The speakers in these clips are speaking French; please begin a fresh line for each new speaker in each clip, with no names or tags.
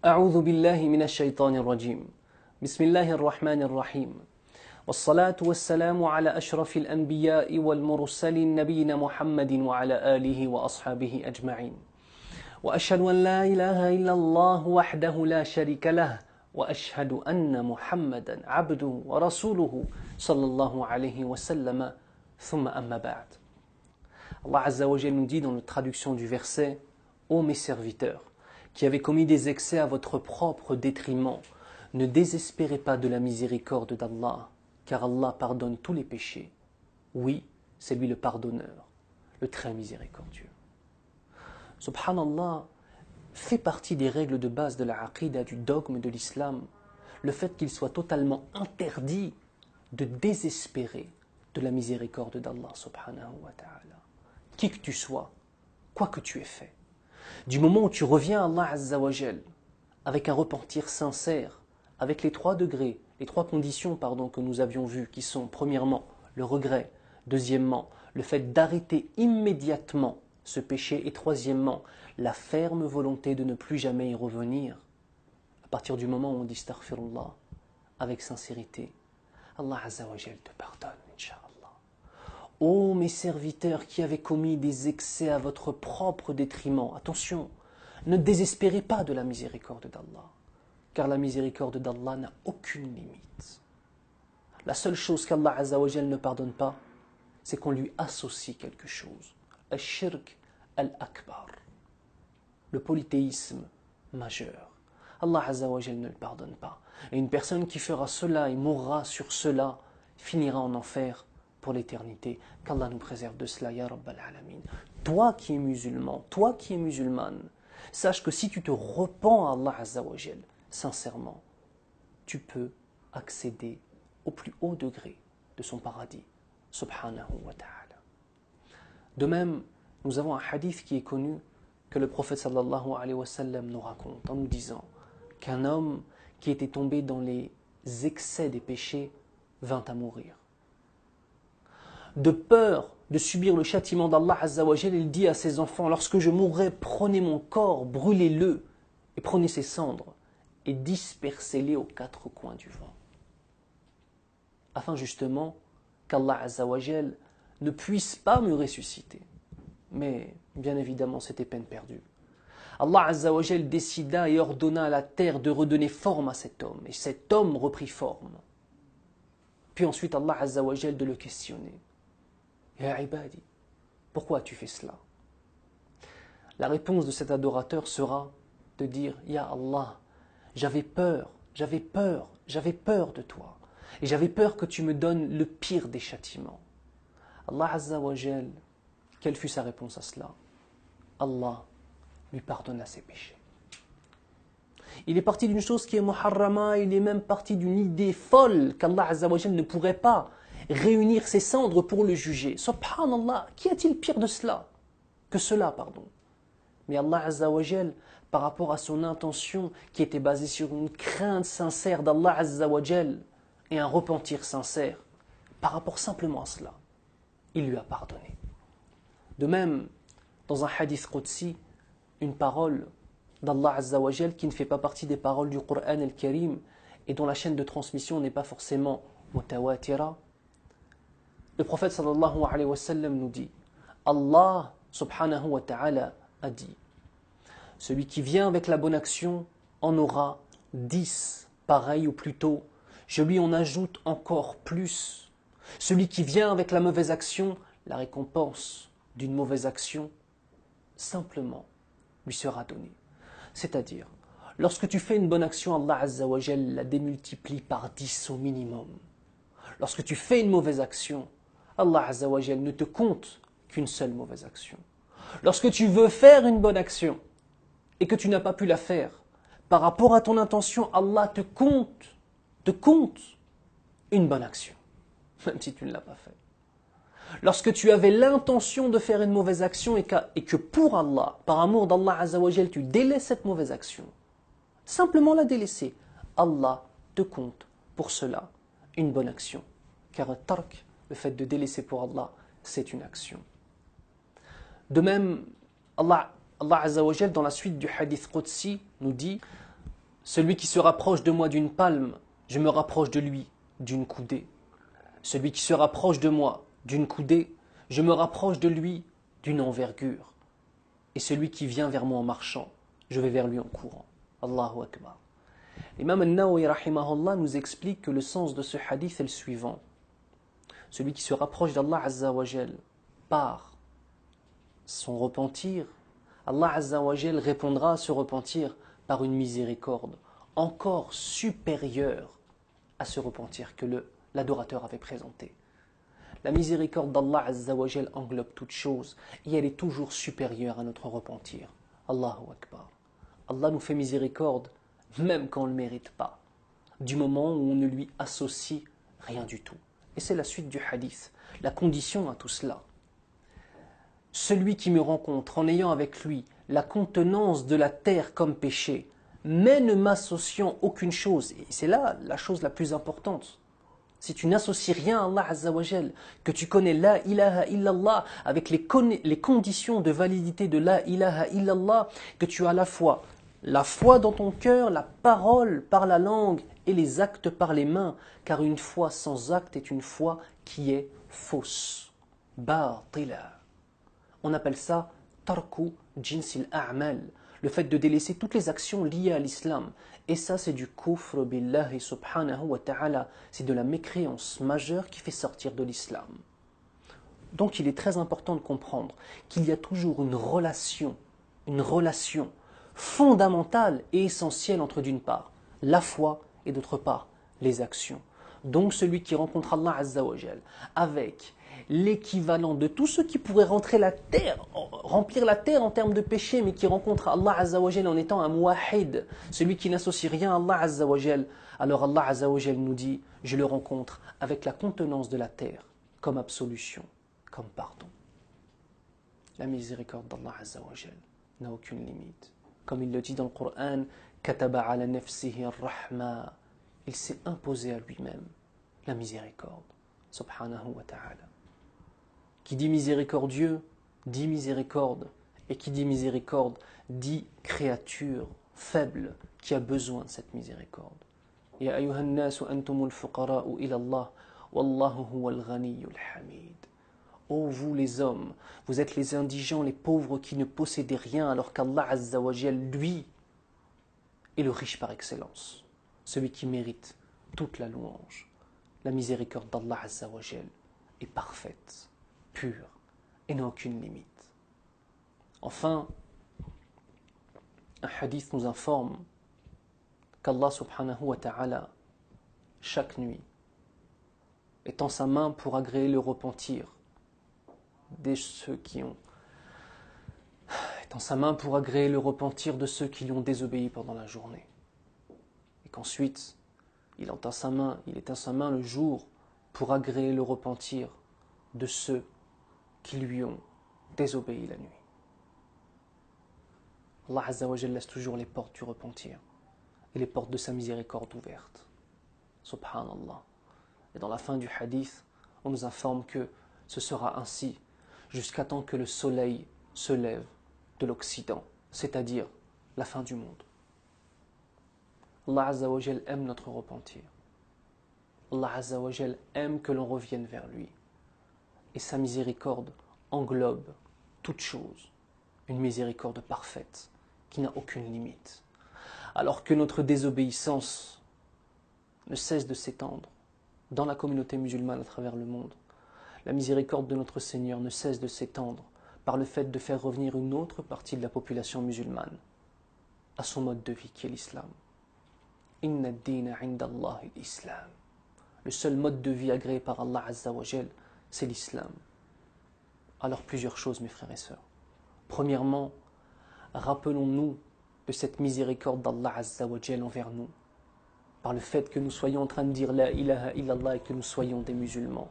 أعوذ بالله من الشيطان الرجيم بسم الله الرحمن الرحيم والصلاة والسلام على أشرف الأنبياء والمرسلين نبينا محمد وعلى آله وأصحابه أجمعين وأشهد أن لا إله إلا الله وحده لا شريك له وأشهد أن محمدا عبده ورسوله صلى الله عليه وسلم ثم أما بعد. Allah Azza wa Jal nous dit dans la traduction du verset: Ô mes serviteurs, qui avez commis des excès à votre propre détriment, ne désespérez pas de la miséricorde d'Allah, car Allah pardonne tous les péchés. Oui, c'est lui le pardonneur, le très miséricordieux. Subhanallah, fait partie des règles de base de la aqida, du dogme de l'islam, le fait qu'il soit totalement interdit de désespérer de la miséricorde d'Allah subhanahu wa ta'ala. Qui que tu sois, quoi que tu aies fait. Du moment où tu reviens à Allah Azza wa Jal avec un repentir sincère, avec les trois degrés, les trois conditions que nous avions vues, qui sont premièrement le regret, deuxièmement le fait d'arrêter immédiatement ce péché et troisièmement la ferme volonté de ne plus jamais y revenir. À partir du moment où on dit astaghfirullah avec sincérité, Allah Azza wa Jal te pardonne, Inch'Allah. Ô mes serviteurs qui avez commis des excès à votre propre détriment, attention, ne désespérez pas de la miséricorde d'Allah, car la miséricorde d'Allah n'a aucune limite. La seule chose qu'Allah Azza wa Jal ne pardonne pas, c'est qu'on lui associe quelque chose. Al-shirk al-akbar, le polythéisme majeur. Allah Azza wa Jal ne le pardonne pas. Et une personne qui fera cela et mourra sur cela finira en enfer pour l'éternité. Qu'Allah nous préserve de cela, ya Rabbal Alamin. Toi qui es musulman, toi qui es musulmane, sache que si tu te repens à Allah Azza wa Jal, sincèrement, tu peux accéder au plus haut degré de son paradis, subhanahu wa ta'ala. De même, nous avons un hadith qui est connu que le prophète sallallahu alayhi wa sallam nous raconte en nous disant qu'un homme qui était tombé dans les excès des péchés vint à mourir. De peur de subir le châtiment d'Allah Azza wa Jal, il dit à ses enfants: lorsque je mourrai, prenez mon corps, brûlez-le et prenez ses cendres et dispersez-les aux quatre coins du vent. Afin justement qu'Allah Azza wa Jal ne puisse pas me ressusciter. Mais bien évidemment, c'était peine perdue. Allah Azza wa Jal décida et ordonna à la terre de redonner forme à cet homme. Et cet homme reprit forme. Puis ensuite Allah Azza wa Jal de le questionner. Ya ibadi, pourquoi as-tu fait cela? La réponse de cet adorateur sera de dire: Ya Allah, j'avais peur de toi. Et j'avais peur que tu me donnes le pire des châtiments. Allah Azza wa Jal, quelle fut sa réponse à cela? Allah lui pardonna ses péchés. Il est parti d'une chose qui est muharrama, il est même parti d'une idée folle qu'Allah Azza wa Jal ne pourrait pas réunir ses cendres pour le juger. Subhanallah, qu'y a-t-il pire de cela? Que cela, pardon. Mais Allah Azza wa Jal, par rapport à son intention qui était basée sur une crainte sincère d'Allah Azza wa Jal et un repentir sincère, par rapport simplement à cela, il lui a pardonné. De même, dans un hadith qudsi, une parole d'Allah Azza wa Jal qui ne fait pas partie des paroles du Coran al-Karim et dont la chaîne de transmission n'est pas forcément mutawatira, le prophète sallallahu alayhi wa sallam nous dit: Allah subhanahu wa ta'ala a dit: celui qui vient avec la bonne action en aura 10, pareil ou plutôt, je lui en ajoute encore plus. Celui qui vient avec la mauvaise action, la récompense d'une mauvaise action, simplement, lui sera donnée. C'est-à-dire, lorsque tu fais une bonne action, Allah Azza wa Jal la démultiplie par 10 au minimum. Lorsque tu fais une mauvaise action, Allah Azza wa Jal ne te compte qu'une seule mauvaise action. Lorsque tu veux faire une bonne action et que tu n'as pas pu la faire, par rapport à ton intention, Allah te compte une bonne action, même si tu ne l'as pas fait. Lorsque tu avais l'intention de faire une mauvaise action et que pour Allah, par amour d'Allah Azza wa Jal, tu délaisses cette mauvaise action, simplement la délaisser, Allah te compte pour cela une bonne action. Car tark, le fait de délaisser pour Allah, c'est une action. De même, Allah Azza wa Jal, dans la suite du hadith Qudsi, nous dit: Celui qui se rapproche de moi d'une palme, je me rapproche de lui d'une coudée. Celui qui se rapproche de moi d'une coudée, je me rapproche de lui d'une envergure. Et celui qui vient vers moi en marchant, je vais vers lui en courant. Allahu Akbar. L'imam al-Nawawi rahimahullah nous explique que le sens de ce hadith est le suivant. Celui qui se rapproche d'Allah Azza wa Jal par son repentir, Allah Azza wa Jal répondra à ce repentir par une miséricorde encore supérieure à ce repentir que l'adorateur avait présenté. La miséricorde d'Allah Azza wa Jal englobe toute chose et elle est toujours supérieure à notre repentir. Allahu Akbar. Allah nous fait miséricorde même quand on ne le mérite pas, du moment où on ne lui associe rien du tout. Et c'est la suite du hadith, la condition à tout cela. Celui qui me rencontre en ayant avec lui la contenance de la terre comme péché, mais ne m'associant aucune chose, et c'est là la chose la plus importante. Si tu n'associes rien à Allah Azza wa Jal, que tu connais la ilaha illallah avec les conditions de validité de la ilaha illallah, que tu as à la fois la foi dans ton cœur, la parole par la langue et les actes par les mains, car une foi sans acte est une foi qui est fausse. Batila. On appelle ça tarku jinsil a'mal, le fait de délaisser toutes les actions liées à l'islam. Et ça, c'est du kufr billahi subhanahu wa ta'ala. C'est de la mécréance majeure qui fait sortir de l'islam. Donc il est très important de comprendre qu'il y a toujours une relation fondamentale et essentielle entre d'une part la foi et d'autre part les actions. Donc celui qui rencontre Allah Azza wa Jal avec l'équivalent de tout ce qui pourrait remplir la terre en termes de péché, mais qui rencontre Allah Azza wa Jal en étant un muwahhid, celui qui n'associe rien à Allah Azza wa Jal, alors Allah Azza wa Jal nous dit, je le rencontre avec la contenance de la terre, comme absolution, comme pardon. La miséricorde d'Allah Azza wa Jal n'a aucune limite. Comme il le dit dans le Coran, kataba ala nafsihi ar-rahma, il s'est imposé à lui-même la miséricorde, subhanahu wa ta'ala. Qui dit miséricordieux, dit miséricorde, et qui dit miséricorde, dit créature faible qui a besoin de cette miséricorde. Ya ayyuhan nasu antumul fuqara'u ila Allah, wallahu huwal ghaniyyul hamid. Ô vous les hommes, vous êtes les indigents, les pauvres qui ne possédez rien, alors qu'Allah Azza wa Jal, lui, est le riche par excellence, celui qui mérite toute la louange. La miséricorde d'Allah Azza wa Jal est parfaite, pure et n'a aucune limite. Enfin, un hadith nous informe qu'Allah subhanahu wa ta'ala, chaque nuit, étend sa main pour agréer le repentir de ceux qui ont étend sa main pour agréer le repentir de ceux qui lui ont désobéi pendant la journée. Et qu'ensuite, il étend sa main le jour pour agréer le repentir de ceux qui lui ont désobéi la nuit. Allah Azza wa Jalla laisse toujours les portes du repentir et les portes de sa miséricorde ouvertes. Subhanallah. Et dans la fin du hadith, on nous informe que ce sera ainsi jusqu'à temps que le soleil se lève de l'Occident, c'est-à-dire la fin du monde. Allah Azza wa Jalla aime notre repentir. Allah Azza wa Jalla aime que l'on revienne vers lui. Et sa miséricorde englobe toute chose, une miséricorde parfaite qui n'a aucune limite. Alors que notre désobéissance ne cesse de s'étendre dans la communauté musulmane à travers le monde, la miséricorde de notre Seigneur ne cesse de s'étendre par le fait de faire revenir une autre partie de la population musulmane à son mode de vie qui est l'islam. Inna ad-dina 'inda Allah al-islam. Le seul mode de vie agréé par Allah Azza wa Jal, c'est l'islam. Alors plusieurs choses, mes frères et sœurs. Premièrement, rappelons-nous de cette miséricorde d'Allah Azza wa Jal envers nous, par le fait que nous soyons en train de dire la ilaha illallah et que nous soyons des musulmans.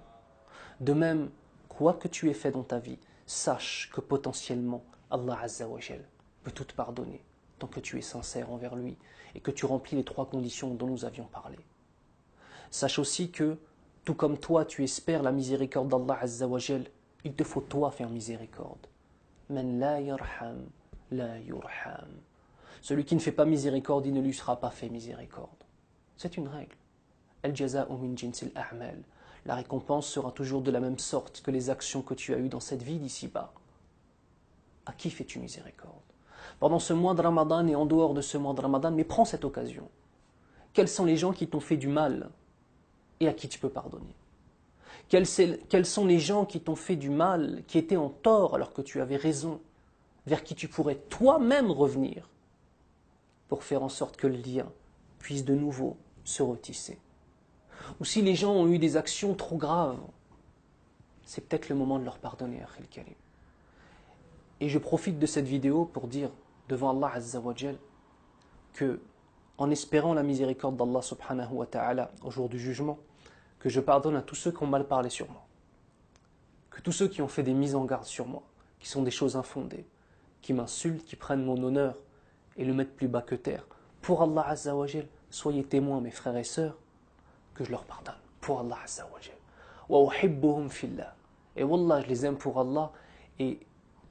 De même, quoi que tu aies fait dans ta vie, sache que potentiellement Allah Azza wa Jal peut tout te pardonner tant que tu es sincère envers lui et que tu remplis les 3 conditions dont nous avions parlé. Sache aussi que, tout comme toi tu espères la miséricorde d'Allah Azza wa Jal, il te faut toi faire miséricorde. Man la yarham, la yurham. Celui qui ne fait pas miséricorde, il ne lui sera pas fait miséricorde. C'est une règle. Al-jaza'u min jinsil a'mal. La récompense sera toujours de la même sorte que les actions que tu as eues dans cette vie d'ici-bas. À qui fais-tu miséricorde? Pendant ce mois de Ramadan et en dehors de ce mois de Ramadan, mais prends cette occasion. Quels sont les gens qui t'ont fait du mal et à qui tu peux pardonner? Quels sont les gens qui t'ont fait du mal, qui étaient en tort alors que tu avais raison, vers qui tu pourrais toi-même revenir pour faire en sorte que le lien puisse de nouveau se retisser? Ou si les gens ont eu des actions trop graves, c'est peut-être le moment de leur pardonner, Akhil Karim. Et je profite de cette vidéo pour dire devant Allah Azza wa Jal que, en espérant la miséricorde d'Allah subhanahu wa ta'ala au jour du jugement, que je pardonne à tous ceux qui ont mal parlé sur moi, que tous ceux qui ont fait des mises en garde sur moi, qui sont des choses infondées, qui m'insultent, qui prennent mon honneur et le mettent plus bas que terre. Pour Allah Azza wa Jal, soyez témoins, mes frères et sœurs, que je leur pardonne. Pour Allah Azza wa Jal. Wa uhibbuhum fillah. Et Wallah, je les aime pour Allah, et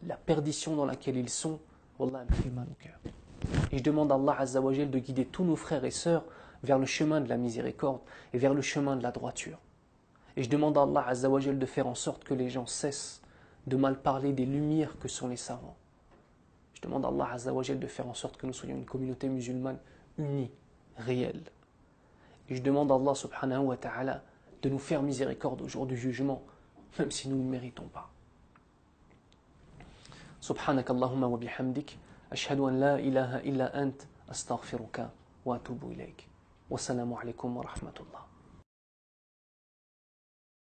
la perdition dans laquelle ils sont, Wallah, me fait mal au cœur. Et je demande à Allah Azza wa Jal de guider tous nos frères et sœurs vers le chemin de la miséricorde et vers le chemin de la droiture. Et je demande à Allah Azza wa Jal de faire en sorte que les gens cessent de mal parler des lumières que sont les savants. Je demande à Allah Azza wa Jal de faire en sorte que nous soyons une communauté musulmane unie, réelle. Et je demande à Allah subhanahu wa ta'ala de nous faire miséricorde au jour du jugement, même si nous ne le méritons pas. سبحانك اللهم وبحمدك أشهد أن لا إله إلا أنت أستغفرك وأتوب إليك والسلام عليكم ورحمة الله